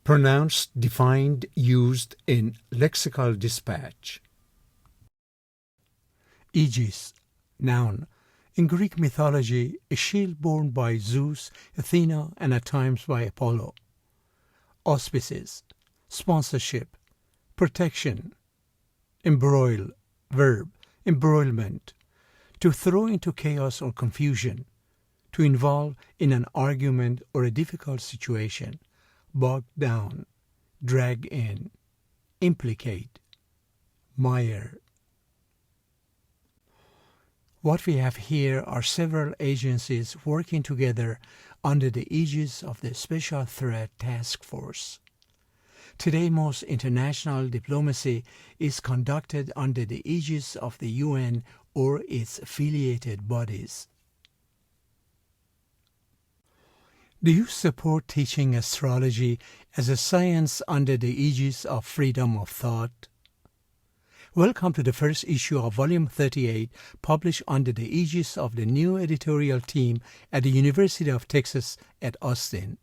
Pronounced, defined, used in lexical dispatch. Aegis, noun. In Greek mythology, a shield borne by Zeus, Athena, and at times by Apollo. Auspices, sponsorship, protection. Embroil, verb, embroilment. To throw into chaos or confusion. To involve in an argument or a difficult situation. Bog down, drag in, implicate, mire. What we have here are several agencies working together under the aegis of the Special Threat Task Force. Today, most international diplomacy is conducted under the aegis of the UN or its affiliated bodies. Do you support teaching astrology as a science under the aegis of freedom of thought? Welcome to the first issue of Volume 38, published under the aegis of the new editorial team at the University of Texas at Austin.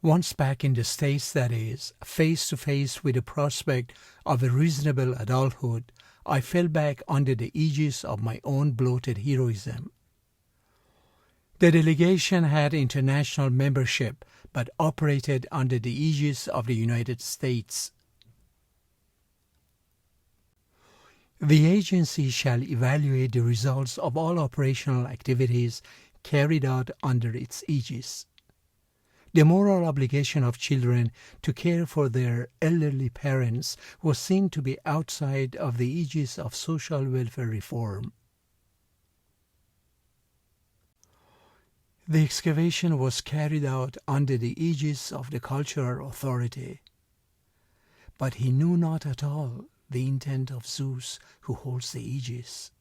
Once back in the States, that is, face to face with the prospect of a reasonable adulthood, I fell back under the aegis of my own bloated heroism. The delegation had international membership, but operated under the aegis of the United States. The agency shall evaluate the results of all operational activities carried out under its aegis. The moral obligation of children to care for their elderly parents was seen to be outside of the aegis of social welfare reform. The excavation was carried out under the aegis of the cultural authority. But he knew not at all the intent of Zeus, who holds the aegis.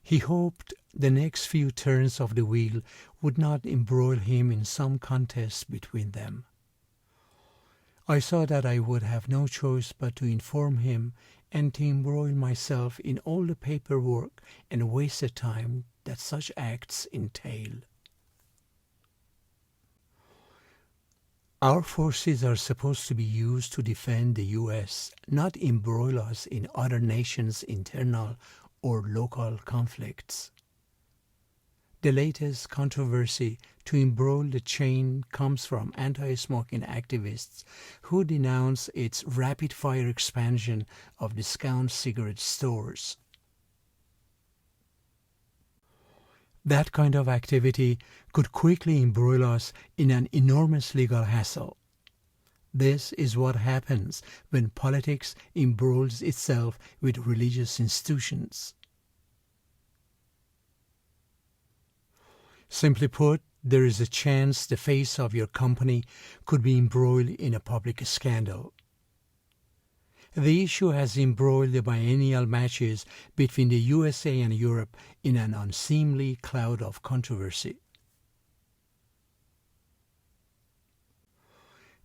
He hoped the next few turns of the wheel would not embroil him in some contest between them. I saw that I would have no choice but to inform him and to embroil myself in all the paperwork and wasted time that such acts entail. Our forces are supposed to be used to defend the U.S., not embroil us in other nations' internal or local conflicts. The latest controversy to embroil the chain comes from anti-smoking activists who denounce its rapid-fire expansion of discount cigarette stores. That kind of activity could quickly embroil us in an enormous legal hassle. This is what happens when politics embroils itself with religious institutions. Simply put, there is a chance the face of your company could be embroiled in a public scandal. The issue has embroiled the biennial matches between the USA and Europe in an unseemly cloud of controversy.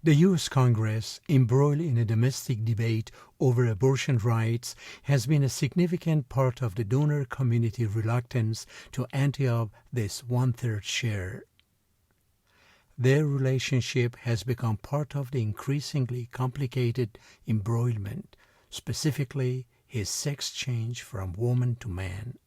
The U.S. Congress, embroiled in a domestic debate over abortion rights, has been a significant part of the donor community reluctance to ante up this one-third share. Their relationship has become part of the increasingly complicated embroilment, specifically his sex change from woman to man.